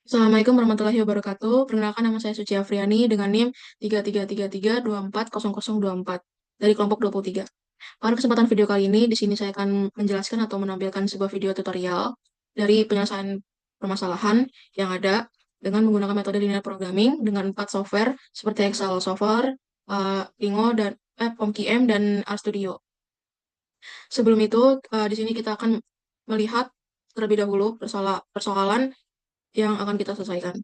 Assalamualaikum warahmatullahi wabarakatuh. Perkenalkan nama saya Suci Afriani dengan NIM 3333240024 dari kelompok 23. Pada kesempatan video kali ini, di sini saya akan menjelaskan atau menampilkan sebuah video tutorial dari penyelesaian permasalahan yang ada dengan menggunakan metode linear programming dengan 4 software seperti Excel Software, Lingo, dan PomKM, dan RStudio. Sebelum itu, di sini kita akan melihat terlebih dahulu persoalan yang akan kita selesaikan.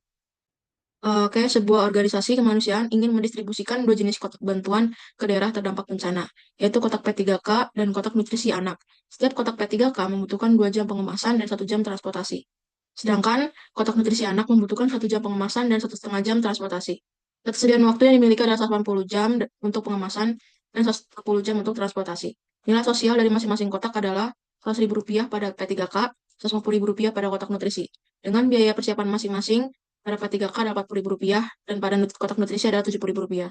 Oke, sebuah organisasi kemanusiaan ingin mendistribusikan dua jenis kotak bantuan ke daerah terdampak bencana, yaitu kotak P3K dan kotak nutrisi anak. Setiap kotak P3K membutuhkan 2 jam pengemasan dan 1 jam transportasi. Sedangkan kotak nutrisi anak membutuhkan 1 jam pengemasan dan 1,5 jam transportasi. Ketersediaan waktu yang dimiliki adalah 80 jam untuk pengemasan dan 140 jam untuk transportasi. Nilai sosial dari masing-masing kotak adalah Rp100.000 pada P3K, Rp150.000 pada kotak nutrisi. Dengan biaya persiapan masing-masing, pada P3K adalah Rp40.000 dan pada kotak nutrisi adalah Rp70.000.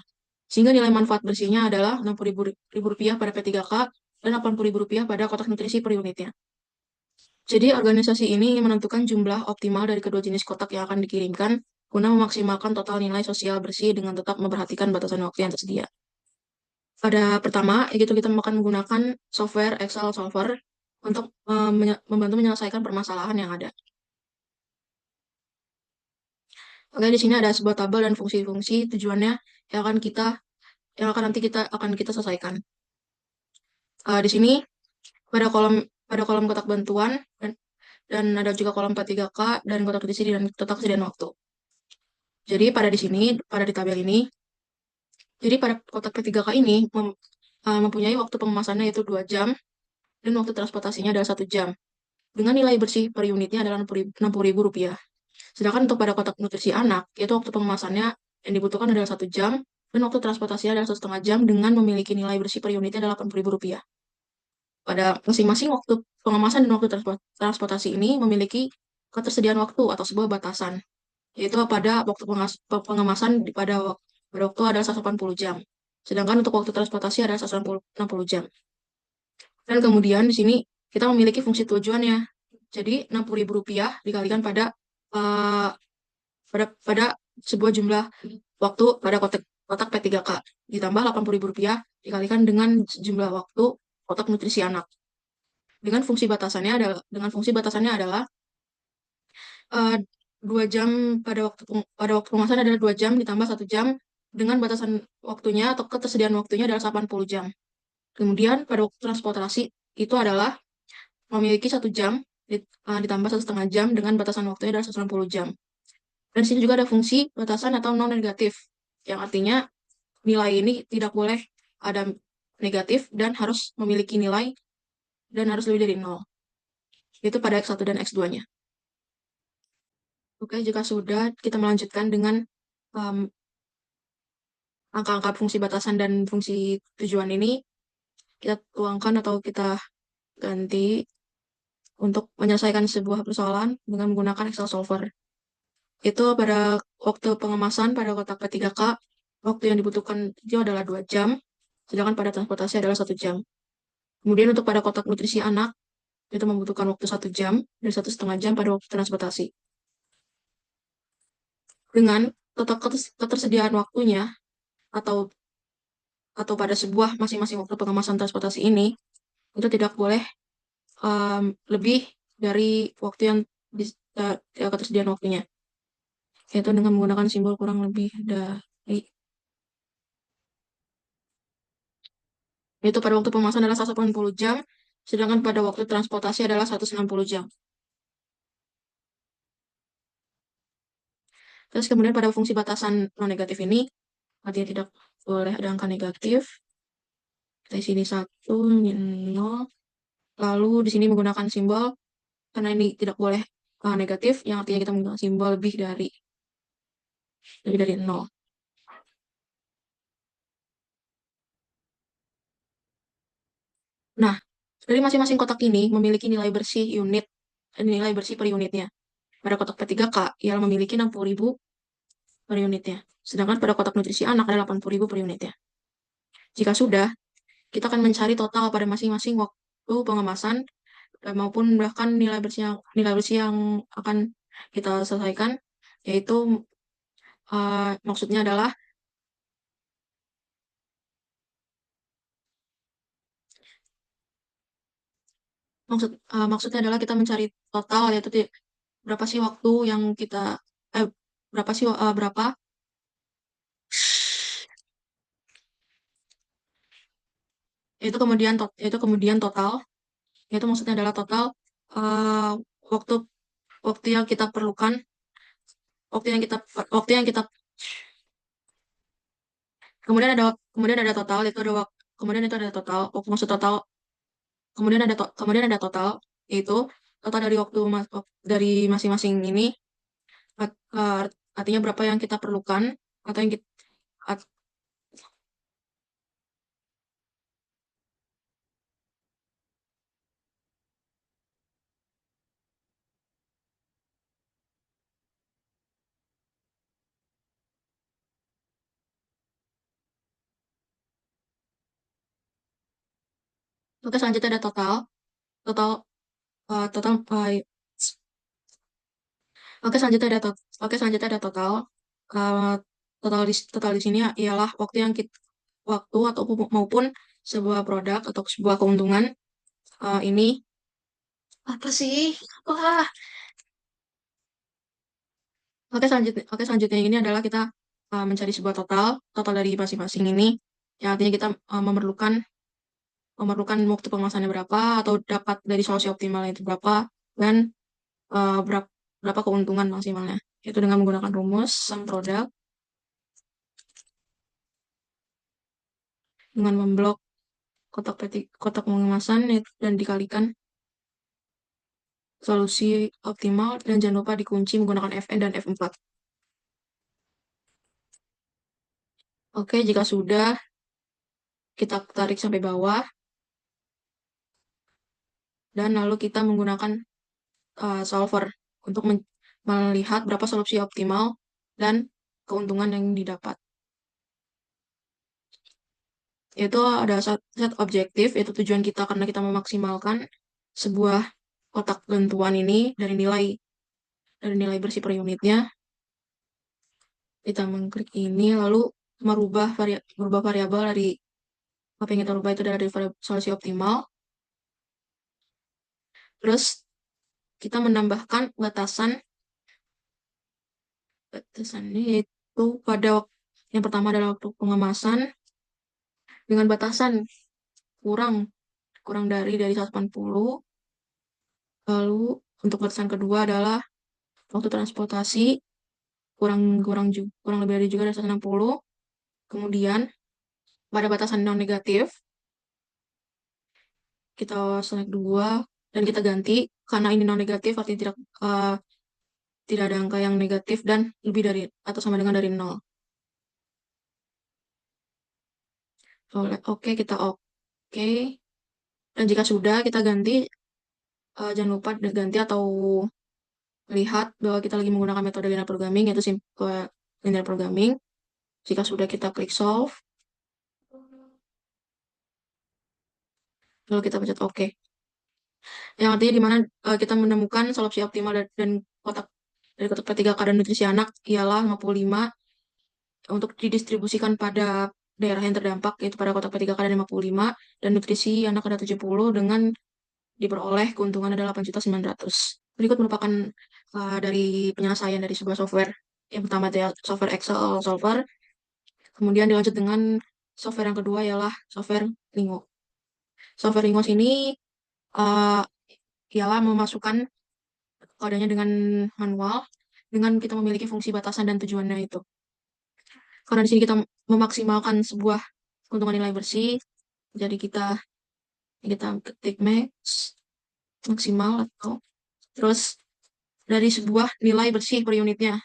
Sehingga nilai manfaat bersihnya adalah Rp60.000 pada P3K dan Rp80.000 pada kotak nutrisi per unitnya. Jadi organisasi ini ingin menentukan jumlah optimal dari kedua jenis kotak yang akan dikirimkan guna memaksimalkan total nilai sosial bersih dengan tetap memperhatikan batasan waktu yang tersedia. Pada pertama, yaitu kita akan menggunakan software Excel Solver untuk membantu menyelesaikan permasalahan yang ada. Oke, di sini ada sebuah tabel dan fungsi-fungsi tujuannya yang akan nanti kita selesaikan. Di sini pada kolom kotak bantuan dan ada juga kolom P3K dan kotak nutrisi dan total kesediaan waktu. Jadi pada di tabel ini, jadi pada kotak P3K ini mempunyai waktu pengemasannya yaitu 2 jam dan waktu transportasinya adalah 1 jam. Dengan nilai bersih per unitnya adalah Rp60.000. Sedangkan untuk pada kotak nutrisi anak, yaitu waktu pengemasannya yang dibutuhkan adalah 1 jam dan waktu transportasinya adalah 1,5 jam dengan memiliki nilai bersih per unitnya adalah Rp80.000. Pada masing-masing waktu pengemasan dan waktu transportasi ini memiliki ketersediaan waktu atau sebuah batasan, yaitu pada waktu pengemasan pada waktu adalah 180 jam. Sedangkan untuk waktu transportasi adalah 160 jam. Dan kemudian di sini kita memiliki fungsi tujuannya. Jadi Rp60.000 dikalikan uh, pada sebuah jumlah waktu pada kotak P3K ditambah Rp80.000 dikalikan dengan jumlah waktu kotak nutrisi anak. Dengan fungsi batasannya adalah uh, 2 jam pada waktu pengemasan adalah 2 jam ditambah 1 jam dengan batasan waktunya atau ketersediaan waktunya adalah 80 jam. Kemudian pada waktu transportasi itu adalah memiliki 1 jam ditambah 1,5 jam dengan batasan waktunya adalah 160 jam. Dan di sini juga ada fungsi batasan atau non negatif, yang artinya nilai ini tidak boleh ada negatif dan harus memiliki nilai dan harus lebih dari 0. Itu pada X1 dan X2-nya. Oke, jika sudah, kita melanjutkan dengan angka-angka fungsi batasan dan fungsi tujuan ini. Kita tuangkan atau kita ganti untuk menyelesaikan sebuah persoalan dengan menggunakan Excel Solver. Itu pada waktu pengemasan pada kotak P3K, waktu yang dibutuhkan itu adalah 2 jam, sedangkan pada transportasi adalah 1 jam. Kemudian untuk pada kotak nutrisi anak, itu membutuhkan waktu 1 jam dan 1,5 jam pada waktu transportasi. Dengan total ketersediaan waktunya atau pada sebuah masing-masing waktu pengemasan transportasi ini, itu tidak boleh lebih dari waktu yang ketersediaan waktunya, yaitu dengan menggunakan simbol kurang lebih dari, yaitu pada waktu pengemasan adalah 180 jam, sedangkan pada waktu transportasi adalah 160 jam. Terus kemudian pada fungsi batasan non negatif ini, artinya tidak boleh ada angka negatif. Kita sini 1, ini 0. Lalu di sini menggunakan simbol, karena ini tidak boleh negatif, yang artinya kita menggunakan simbol lebih dari 0. Nah, dari masing-masing kotak ini memiliki nilai bersih per unitnya. Pada kotak P3K, ia memiliki 60.000 per unitnya. Sedangkan pada kotak nutrisi anak ada 80.000 per unitnya. Jika sudah, kita akan mencari total pada masing-masing waktu pengemasan maupun bahkan nilai bersih yang akan kita selesaikan yaitu maksudnya adalah maksudnya adalah kita mencari total, yaitu berapa sih waktu yang kita eh, berapa sih berapa itu kemudian total, yaitu maksudnya adalah total eh, waktu waktu yang kita perlukan, waktu yang kita waktu yang kita kemudian ada total, itu ada kemudian itu ada total, maksud total, kemudian ada total, yaitu total dari dari masing-masing ini, artinya berapa yang kita perlukan atau yang kita oke selanjutnya ada total, total total oke selanjutnya ada oke selanjutnya ada total. Eh, total di sini ialah waktu yang kita waktu atau maupun sebuah produk atau sebuah keuntungan ini apa sih? Wah, oke selanjutnya ini adalah kita mencari sebuah total dari masing-masing ini. Yang artinya kita memerlukan waktu pengemasannya berapa atau dapat dari solusi optimalnya itu berapa dan berapa keuntungan maksimalnya. Itu dengan menggunakan rumus sum produk dengan memblok kotak pengemasan dan dikalikan solusi optimal dan jangan lupa dikunci menggunakan Fn dan F4. Oke, jika sudah kita tarik sampai bawah dan lalu kita menggunakan solver untuk melihat berapa solusi optimal dan keuntungan yang didapat. Itu ada set objektif, yaitu tujuan kita karena kita memaksimalkan sebuah kotak tentuan ini dari nilai bersih per unitnya. Kita mengklik ini lalu merubah variabel dari apa yang kita rubah itu dari solusi optimal. Terus kita menambahkan batasannya yaitu yang pertama adalah waktu pengemasan dengan batasan kurang kurang dari 180. Lalu untuk batasan kedua adalah waktu transportasi kurang kurang lebih dari juga dari 160. Kemudian pada batasan non negatif kita select dua dan kita ganti karena ini non negatif artinya tidak ada angka yang negatif dan lebih dari atau sama dengan dari nol. Oke, kita oke. Dan jika sudah kita ganti, jangan lupa ganti atau lihat bahwa kita lagi menggunakan metode linear programming, yaitu simple linear programming. Jika sudah kita klik solve, lalu kita pencet OK. Yang artinya di mana kita menemukan solusi optimal dan kotak dari kotak P3K dan nutrisi anak ialah 55 untuk didistribusikan pada daerah yang terdampak, yaitu pada kotak P3K ada 55 dan nutrisi anak ada 70 dengan diperoleh keuntungan adalah 8.900.000. Berikut merupakan dari penyelesaian dari sebuah software. Yang pertama adalah software Excel solver, kemudian dilanjut dengan software yang kedua ialah software Lingo. Software Lingos ini uh, ialah memasukkan kodenya dengan manual, dengan kita memiliki fungsi batasan dan tujuannya itu. Karena di sini kita memaksimalkan sebuah keuntungan nilai bersih, jadi kita ketik maksimal atau terus dari sebuah nilai bersih per unitnya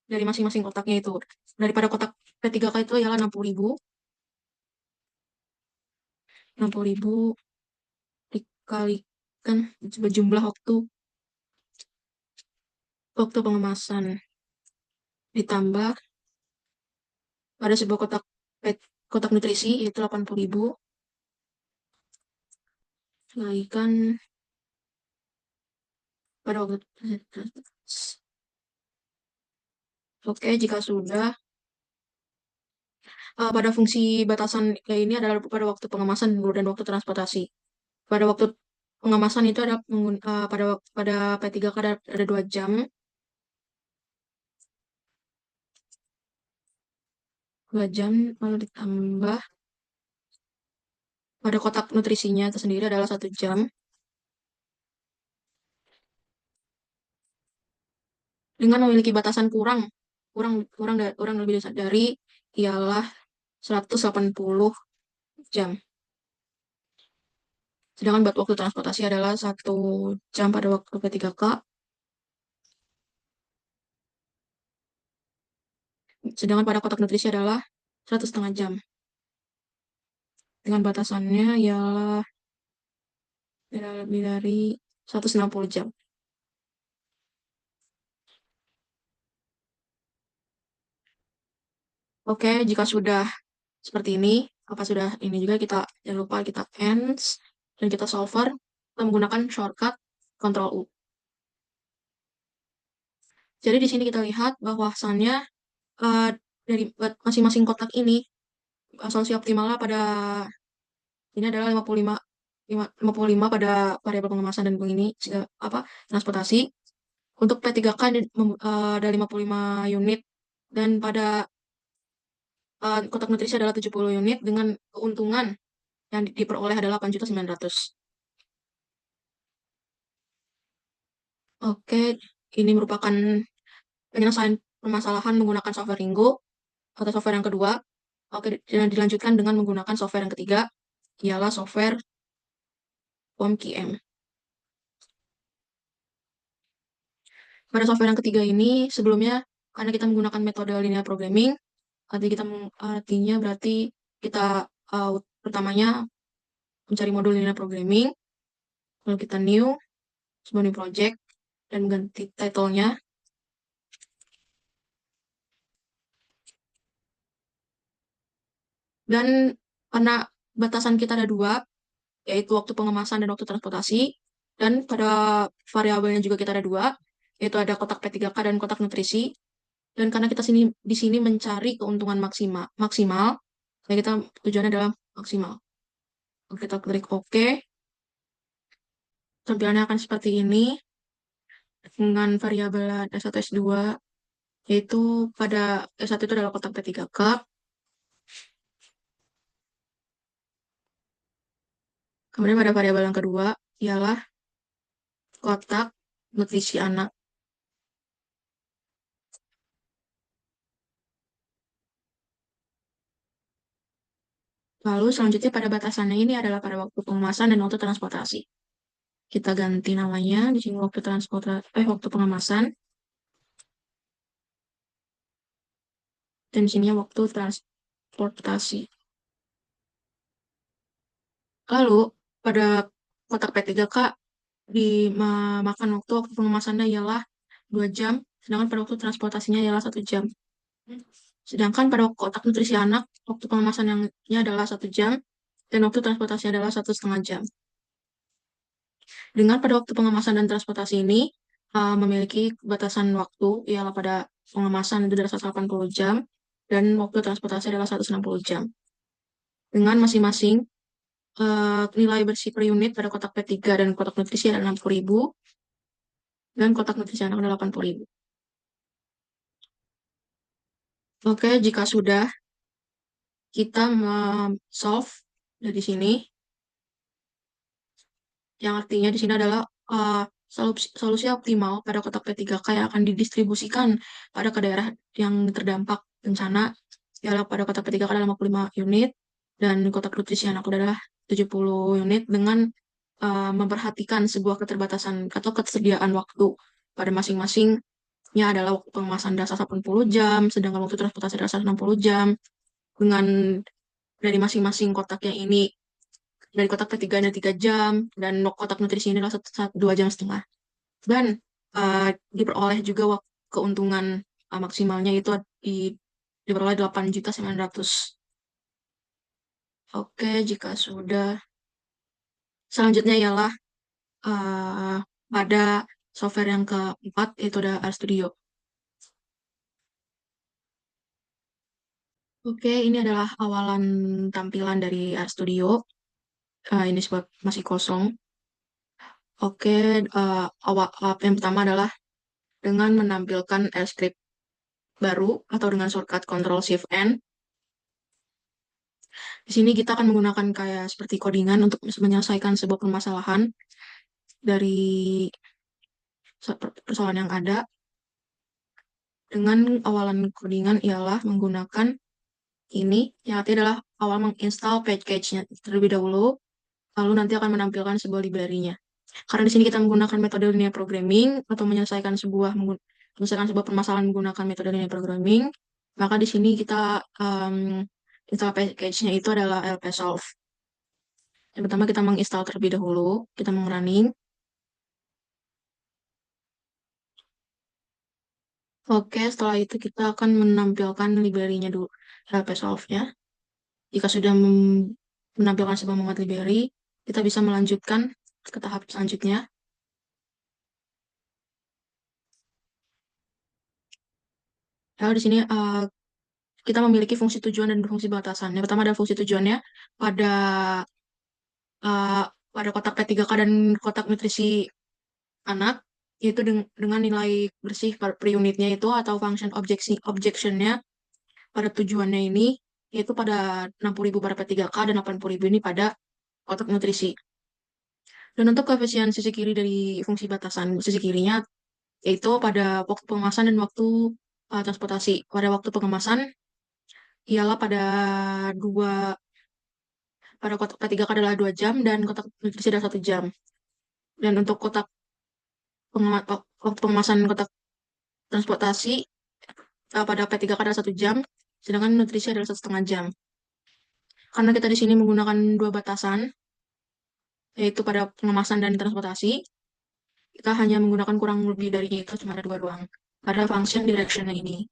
dari masing-masing kotaknya itu. Daripada kotak P3K itu ialah 60.000, 60.000 dikalikan jumlah waktu pengemasan ditambah pada sebuah kotak nutrisi yaitu 80.000 dikalikan pada waktu Oke, jika sudah, pada fungsi batasan ini adalah pada waktu pengemasan dan waktu transportasi. Pada waktu pengemasan itu ada pada P3K ada 2 jam, 2 jam lalu ditambah pada kotak nutrisinya itu sendiri adalah 1 jam dengan memiliki batasan kurang kurang kurang lebih dari ialah 180 jam. Sedangkan buat waktu transportasi adalah 1 jam pada waktu P3K. Sedangkan pada kotak nutrisi adalah 1,5 jam. Dengan batasannya ialah tidak lebih dari 160 jam. Oke, jika sudah seperti ini, apa sudah ini juga kita jangan lupa kita ends dan kita solver kita menggunakan shortcut Ctrl U. Jadi di sini kita lihat bahwasannya eh, dari masing-masing kotak ini solusi optimalnya pada ini adalah 55 pada variabel pengemasan dan ini apa transportasi. Untuk P3K ada 55 unit dan pada kotak nutrisi adalah 70 unit dengan keuntungan yang diperoleh adalah 8.900.000. Oke, ini merupakan penyelesaian permasalahan menggunakan software Ringo atau software yang kedua. Oke, dan dilanjutkan dengan menggunakan software yang ketiga, ialah software POM-QM. Pada software yang ketiga ini, sebelumnya karena kita menggunakan metode linear programming, artinya berarti kita pertamanya mencari modul linear programming, lalu kita new, sebuah new project, dan mengganti title-nya. Dan karena batasan kita ada dua, yaitu waktu pengemasan dan waktu transportasi, dan pada variabelnya juga kita ada dua, yaitu ada kotak P3K dan kotak nutrisi. Dan karena kita di sini mencari keuntungan maksimal, ya kita tujuannya adalah maksimal. Kita klik OK, tampilannya akan seperti ini dengan variabel S1 S2, yaitu pada S1 itu adalah kotak P3K, kemudian pada variabel yang kedua ialah kotak nutrisi anak. Lalu selanjutnya pada batasannya ini adalah pada waktu pengemasan dan waktu transportasi. Kita ganti namanya di sini waktu pengemasan dan di sini waktu transportasi. Lalu pada kotak P3K dimakan waktu pengemasannya ialah 2 jam, sedangkan pada waktu transportasinya ialah 1 jam. Sedangkan pada kotak nutrisi anak, waktu pengemasannya adalah 1 jam, dan waktu transportasinya adalah 1,5 jam. Dengan pada waktu pengemasan dan transportasi ini memiliki batasan waktu, ialah pada pengemasan itu adalah 180 jam, dan waktu transportasi adalah 160 jam. Dengan masing-masing nilai bersih per unit pada kotak P3 dan kotak nutrisi adalah 60.000, dan kotak nutrisi anak adalah 80.000. Oke, jika sudah, kita solve dari sini, yang artinya di sini adalah solusi optimal pada kotak P3K yang akan didistribusikan pada ke daerah yang terdampak bencana, ialah pada kotak P3K adalah 55 unit, dan kotak nutrisi anak adalah 70 unit dengan memperhatikan sebuah keterbatasan atau ketersediaan waktu pada masing-masingnya adalah waktu pengemasan dasar 80 jam, sedangkan waktu transportasi adalah 160 jam, dengan dari masing-masing kotaknya ini dari kotak P3 ada 3 jam dan kotak nutrisi ini adalah 2,5 jam. Dan diperoleh juga keuntungan maksimalnya itu diperoleh 8.900.000. Oke, jika sudah, selanjutnya ialah uh, pada software yang keempat, yaitu ada RStudio. Oke, ini adalah awalan tampilan dari RStudio. Ini sebab masih kosong. Oke, yang pertama adalah dengan menampilkan script baru atau dengan shortcut Ctrl Shift N. Di sini kita akan menggunakan kayak seperti codingan untuk menyelesaikan sebuah permasalahan dari persoalan yang ada. Dengan awalan codingan ialah menggunakan ini, yang artinya adalah awal menginstal package-nya terlebih dahulu, lalu nanti akan menampilkan sebuah library-nya. Karena di sini kita menggunakan metode linear programming atau menyelesaikan sebuah permasalahan menggunakan metode linear programming, maka di sini kita install package-nya itu adalah lpsolve. Yang pertama kita menginstal terlebih dahulu, kita running. Oke, setelah itu kita akan menampilkan library-nya dulu, lpsolve-nya. Jika sudah menampilkan sebuah muat library, kita bisa melanjutkan ke tahap selanjutnya. Lalu di sini kita memiliki fungsi tujuan dan fungsi batasan. Yang pertama adalah fungsi tujuannya pada uh, pada kotak P3K dan kotak nutrisi anak, yaitu dengan nilai bersih per unitnya itu atau function objectionnya pada tujuannya ini, yaitu pada 60.000 pada P3K dan 80.000 ini pada kotak nutrisi. Dan untuk koefisien sisi kiri dari fungsi batasan sisi kirinya, yaitu pada waktu pengemasan dan waktu transportasi. Pada waktu pengemasan ialah dua pada kotak P3K adalah 2 jam dan kotak nutrisi adalah 1 jam. Dan untuk waktu pengemasan kotak transportasi pada P3K adalah 1 jam, sedangkan nutrisi adalah 1,5 jam. Karena kita di sini menggunakan dua batasan, yaitu pada pengemasan dan transportasi, kita hanya menggunakan kurang lebih dari itu, cuma ada dua doang. Pada function direction ini.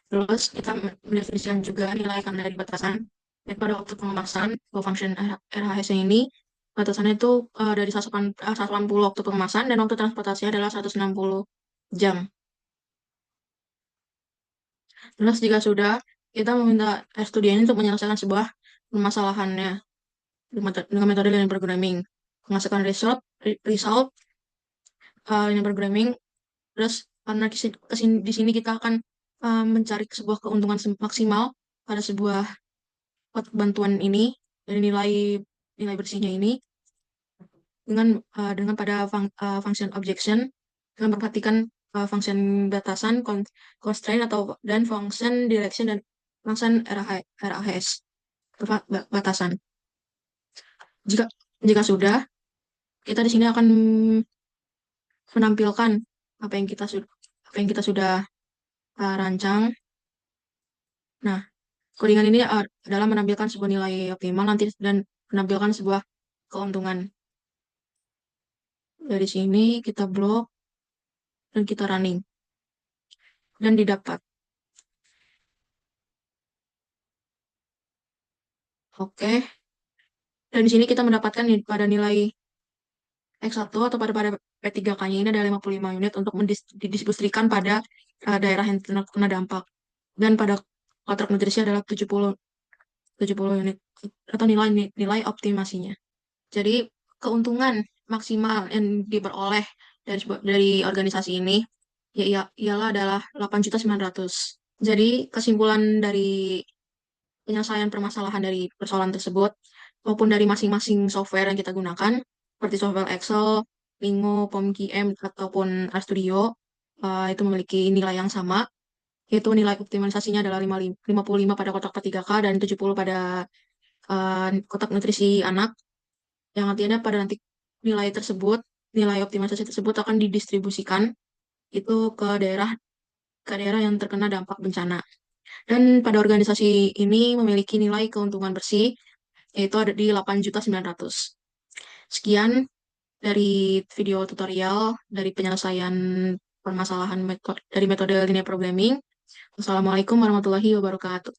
Terus kita mendefinisikan juga nilai karena dari batasan. Dan pada waktu pengemasan, function RHS ini, batasannya itu dari 180 waktu pengemasan dan waktu transportasi adalah 160 jam. Terus jika sudah, kita meminta studi ini untuk menyelesaikan sebuah permasalahannya dengan metode linear programming. Menghasilkan result linear programming. Terus karena di sini kita akan mencari sebuah keuntungan maksimal pada sebuah bantuan ini dari nilai bersihnya ini dengan pada function objection dengan memperhatikan function batasan constraint dan function direction dan function RAHS batasan. Jika jika sudah, kita di sini akan menampilkan apa yang kita sudah rancang. Nah, codingan ini adalah menampilkan sebuah nilai optimal nanti dan menampilkan sebuah keuntungan. Dari sini kita blok dan kita running dan didapat. Oke. Dan di sini kita mendapatkan pada nilai X1 atau pada P3K-nya ini ada 55 unit untuk didistribusikan pada daerah yang kena dampak. Dan pada kontrak nutrisi adalah 70 unit atau nilai optimasinya. Jadi keuntungan maksimal yang diperoleh dari organisasi ini ialah adalah 8.900.000. Jadi kesimpulan dari penyelesaian permasalahan dari persoalan tersebut maupun dari masing-masing software yang kita gunakan seperti software Excel, Lingo, POMGM ataupun RStudio itu memiliki nilai yang sama, yaitu nilai optimalisasinya adalah 55 pada kotak P3K dan 70 pada kotak nutrisi anak, yang artinya pada nanti nilai tersebut, nilai optimalisasi tersebut akan didistribusikan itu ke daerah yang terkena dampak bencana. Dan pada organisasi ini memiliki nilai keuntungan bersih yaitu ada di 8.900.000. Sekian dari video tutorial dari penyelesaian permasalahan dari metode linear programming. Wassalamualaikum warahmatullahi wabarakatuh.